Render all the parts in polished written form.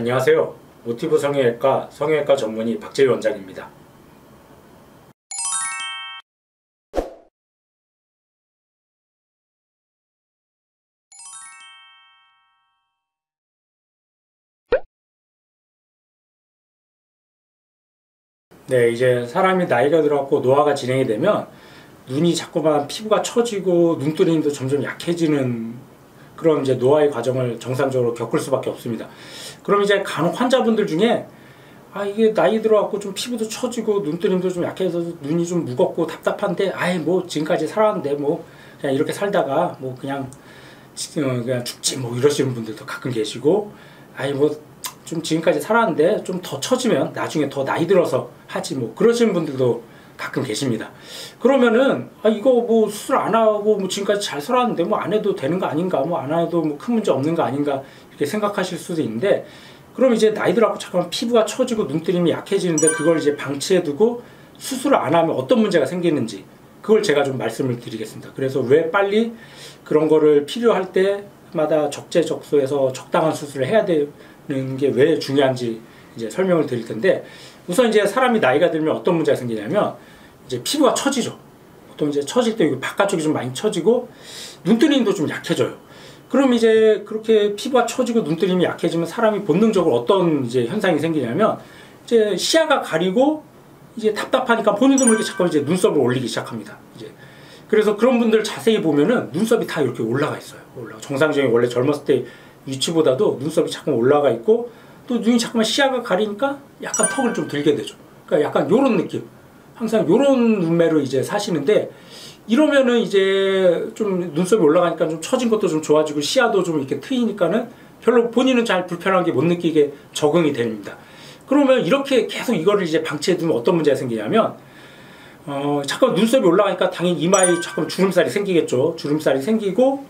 안녕하세요. 모티브 성형외과 성형외과 전문의 박재희 원장입니다. 네, 이제 사람이 나이가 들어갖고 노화가 진행이 되면 눈이 자꾸만 피부가 처지고 눈두림도 점점 약해지는 그런 이제 노화의 과정을 정상적으로 겪을 수밖에 없습니다. 그럼 이제 간혹 환자분들 중에 이게 나이 들어갖고 좀 피부도 처지고 눈두림도 좀 약해서 눈이 좀 무겁고 답답한데 뭐 지금까지 살았는데 뭐 그냥 이렇게 살다가 뭐 그냥 죽지 뭐 이러시는 분들도 가끔 계시고 뭐 좀 지금까지 살았는데 좀 더 처지면 나중에 더 나이 들어서 하지 뭐 그러시는 분들도 가끔 계십니다. 그러면은 이거 뭐 수술 안 하고 뭐 지금까지 잘 살았는데 뭐 안 해도 되는 거 아닌가, 뭐 안 해도 뭐 큰 문제 없는 거 아닌가 이렇게 생각하실 수도 있는데, 그럼 이제 나이 들어갖고 잠깐 피부가 처지고 눈뜨림이 약해지는데 그걸 이제 방치해두고 수술을 안 하면 어떤 문제가 생기는지 그걸 제가 좀 말씀을 드리겠습니다. 그래서 왜 빨리 그런 거를 필요할 때마다 적재적소에서 적당한 수술을 해야 되는 게 왜 중요한지 이제 설명을 드릴 텐데, 우선 이제 사람이 나이가 들면 어떤 문제가 생기냐면 이제 피부가 처지죠. 보통 이제 처질 때 여기 바깥쪽이 좀 많이 처지고 눈뜨림도 좀 약해져요. 그럼 이제 그렇게 피부가 처지고 눈뜨림이 약해지면 사람이 본능적으로 어떤 이제 현상이 생기냐면 이제 시야가 가리고 이제 답답하니까 본인도 모르게 자꾸 이제 눈썹을 올리기 시작합니다. 이제 그래서 그런 분들 자세히 보면은 눈썹이 다 이렇게 올라가 있어요. 정상적인 원래 젊었을 때 위치보다도 눈썹이 자꾸 올라가 있고, 또 눈이 자꾸만 시야가 가리니까 약간 턱을 좀 들게 되죠. 그러니까 약간 요런 느낌, 항상 요런 눈매로 이제 사시는데, 이러면은 이제 좀 눈썹이 올라가니까 좀 처진 것도 좀 좋아지고 시야도 좀 이렇게 트이니까는 별로 본인은 잘 불편한 게 못 느끼게 적응이 됩니다. 그러면 이렇게 계속 이거를 이제 방치해 두면 어떤 문제가 생기냐면 잠깐 눈썹이 올라가니까 당연히 이마에 잠깐 주름살이 생기겠죠. 주름살이 생기고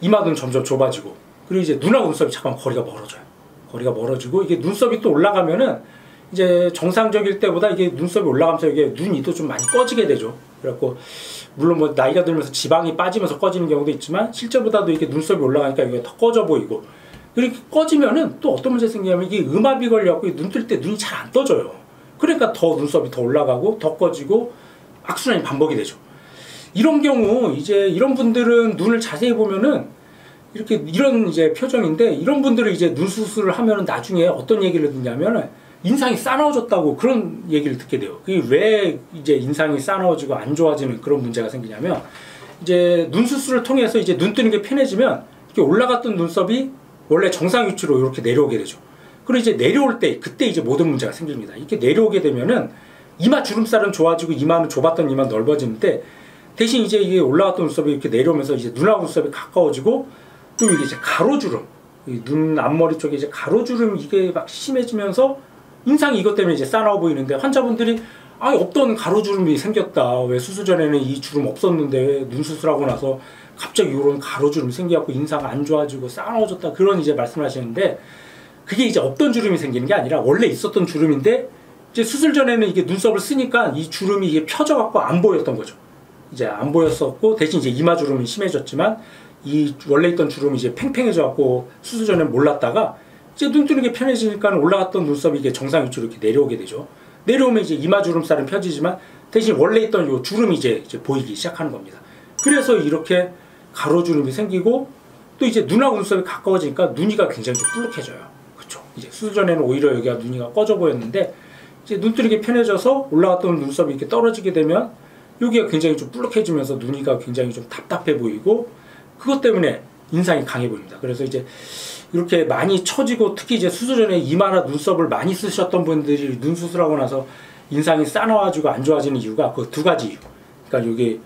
이마도 점점 좁아지고, 그리고 이제 눈하고 눈썹이 잠깐 거리가 멀어져요. 거리가 멀어지고 이게 눈썹이 또 올라가면은 이제 정상적일 때보다 이게 눈썹이 올라가면서 이게 눈이도 좀 많이 꺼지게 되죠. 그래갖고 물론 뭐 나이가 들면서 지방이 빠지면서 꺼지는 경우도 있지만 실제보다도 이게 눈썹이 올라가니까 이게 더 꺼져 보이고, 이렇게 꺼지면은 또 어떤 문제가 생기냐면 이게 음압이 걸려갖고 눈 뜰 때 눈이 잘 안 떠져요. 그러니까 더 눈썹이 더 올라가고 더 꺼지고 악순환이 반복이 되죠. 이런 경우 이제 이런 분들은 눈을 자세히 보면은 이렇게 이런 이제 표정인데, 이런 분들은 이제 눈 수술을 하면은 나중에 어떤 얘기를 듣냐면은 인상이 싸나워졌다고 그런 얘기를 듣게 돼요. 그게 왜 이제 인상이 싸나워지고 안 좋아지는 그런 문제가 생기냐면, 이제 눈 수술을 통해서 이제 눈 뜨는 게 편해지면 이렇게 올라갔던 눈썹이 원래 정상 위치로 이렇게 내려오게 되죠. 그리고 이제 내려올 때 그때 이제 모든 문제가 생깁니다. 이렇게 내려오게 되면은 이마 주름살은 좋아지고 이마는 좁았던 이마 넓어지는데, 대신 이제 이게 올라갔던 눈썹이 이렇게 내려오면서 이제 눈하고 눈썹이 가까워지고, 또 이게 이제 가로주름, 눈 앞머리 쪽에 이제 가로주름 이게 막 심해지면서 인상이 이것 때문에 이제 싸나워 보이는데, 환자분들이 없던 가로주름이 생겼다, 왜 수술 전에는 이 주름 없었는데 눈 수술하고 나서 갑자기 이런 가로주름이 생겨갖고 인상 안 좋아지고 싸나워졌다, 그런 이제 말씀을 하시는데, 그게 이제 없던 주름이 생기는 게 아니라 원래 있었던 주름인데 이제 수술 전에는 이게 눈썹을 쓰니까 이 주름이 이게 펴져갖고 안 보였던 거죠. 이제 안 보였었고, 대신 이제 이마 주름이 심해졌지만 이 원래 있던 주름이 이제 팽팽해져 갖고 수술 전에 몰랐다가 이제 눈 뜨는 게 편해지니까 올라갔던 눈썹이 이게 정상 위치로 이렇게 내려오게 되죠. 내려오면 이제 이마 주름살은 펴지지만 대신 원래 있던 요 주름이 이제 보이기 시작하는 겁니다. 그래서 이렇게 가로주름이 생기고, 또 이제 눈하고 눈썹이 가까워지니까 눈이가 굉장히 좀 불룩해져요. 그렇죠. 이제 수술 전에는 오히려 여기가 눈이가 꺼져 보였는데 이제 눈 뜨는 게 편해져서 올라갔던 눈썹이 이렇게 떨어지게 되면 여기가 굉장히 좀 불룩해지면서 눈이가 굉장히 좀 답답해 보이고, 그것 때문에 인상이 강해 보입니다. 그래서 이제 이렇게 많이 처지고, 특히 이제 수술 전에 이마나 눈썹을 많이 쓰셨던 분들이 눈 수술하고 나서 인상이 싸나워지고 안 좋아지는 이유가 그 두 가지 이유. 그러니까 여기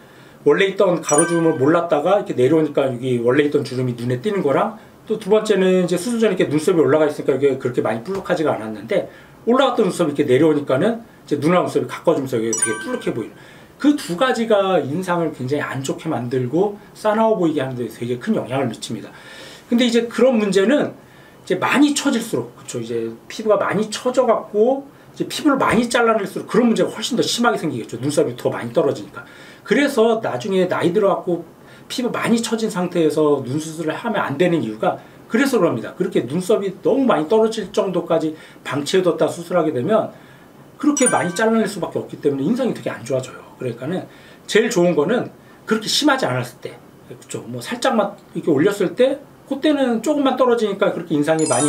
원래 있던 가로주름을 몰랐다가 이렇게 내려오니까 여기 원래 있던 주름이 눈에 띄는 거랑, 또 두 번째는 이제 수술 전에 이렇게 눈썹이 올라가 있으니까 이게 그렇게 많이 불룩하지가 않았는데 올라갔던 눈썹이 이렇게 내려오니까는 이제 눈하고 눈썹이 가까워지면서 이게 되게 불룩해 보이는, 그 두 가지가 인상을 굉장히 안 좋게 만들고 싸나워 보이게 하는 데 되게 큰 영향을 미칩니다. 근데 이제 그런 문제는 이제 많이 처질수록, 그렇죠, 이제 피부가 많이 처져 갖고 이제 피부를 많이 잘라낼수록 그런 문제가 훨씬 더 심하게 생기겠죠. 눈썹이 더 많이 떨어지니까. 그래서 나중에 나이 들어 갖고 피부 많이 처진 상태에서 눈 수술을 하면 안 되는 이유가 그래서 그럽니다. 그렇게 눈썹이 너무 많이 떨어질 정도까지 방치해뒀다 수술하게 되면 그렇게 많이 잘라낼 수밖에 없기 때문에 인상이 되게 안 좋아져요. 그러니까는 제일 좋은 거는 그렇게 심하지 않았을 때, 그렇죠. 뭐 살짝만 이렇게 올렸을 때, 그때는 조금만 떨어지니까 그렇게 인상이 많이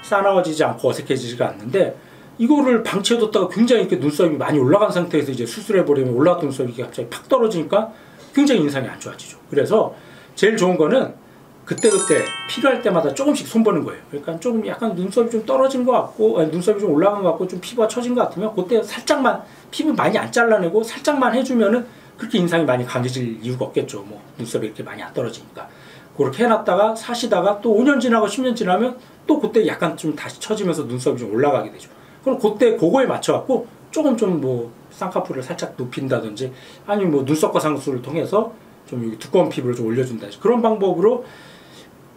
싸나워지지 않고 어색해지지가 않는데, 이거를 방치해뒀다가 굉장히 이렇게 눈썹이 많이 올라간 상태에서 이제 수술해버리면 올라갔던 눈썹이 갑자기 팍 떨어지니까 굉장히 인상이 안 좋아지죠. 그래서 제일 좋은 거는 그때그때 필요할 때마다 조금씩 손보는 거예요. 그러니까 조금 약간 눈썹이 좀 떨어진 것 같고, 아니, 눈썹이 좀 올라간 것 같고, 좀 피부가 처진 것 같으면 그때 살짝만, 피부 많이 안 잘라내고 살짝만 해주면은 그렇게 인상이 많이 강해질 이유가 없겠죠. 뭐 눈썹이 이렇게 많이 안 떨어지니까. 그렇게 해놨다가 사시다가 또 5년 지나고 10년 지나면 또 그때 약간 좀 다시 처지면서 눈썹이 좀 올라가게 되죠. 그럼 그때 그거에 맞춰갖고 조금 좀 뭐 쌍꺼풀을 살짝 높인다든지 아니면 뭐 눈썹과 상수를 통해서 좀 여기 두꺼운 피부를 좀 올려준다든지 그런 방법으로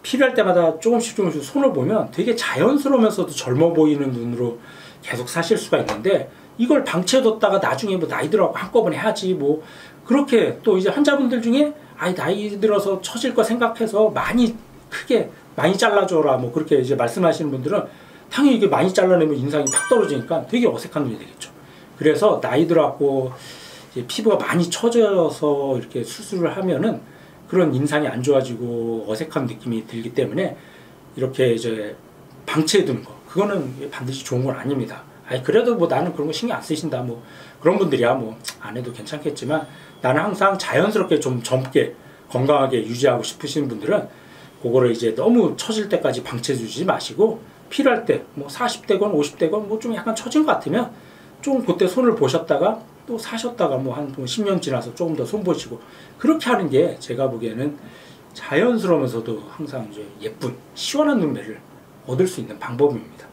필요할 때마다 조금씩 손을 보면 되게 자연스러우면서도 젊어 보이는 눈으로 계속 사실 수가 있는데, 이걸 방치해뒀다가 나중에 뭐 나이 들어가고 한꺼번에 해야지 뭐 그렇게 또 이제 환자분들 중에 아이 나이 들어서 처질 거 생각해서 크게 많이 잘라줘라 뭐 그렇게 이제 말씀하시는 분들은 당연히 이게 많이 잘라내면 인상이 팍 떨어지니까 되게 어색한 눈이 되겠죠. 그래서 나이 들어갖고 이제 피부가 많이 처져서 이렇게 수술을 하면은 그런 인상이 안 좋아지고 어색한 느낌이 들기 때문에 이렇게 이제 방치해두는 거, 그거는 반드시 좋은 건 아닙니다. 아니 그래도 뭐 나는 그런 거 신경 안 쓰신다 뭐 그런 분들이야 뭐 안 해도 괜찮겠지만, 나는 항상 자연스럽게 좀 젊게 건강하게 유지하고 싶으신 분들은 그거를 이제 너무 처질 때까지 방치해 주지 마시고, 필요할 때 뭐 40대건 50대건 뭐 좀 약간 처진 것 같으면 좀 그때 손을 보셨다가 또 사셨다가 뭐 한 10년 지나서 조금 더 손보시고 그렇게 하는 게 제가 보기에는 자연스러우면서도 항상 이제 예쁜 시원한 눈매를 얻을 수 있는 방법입니다.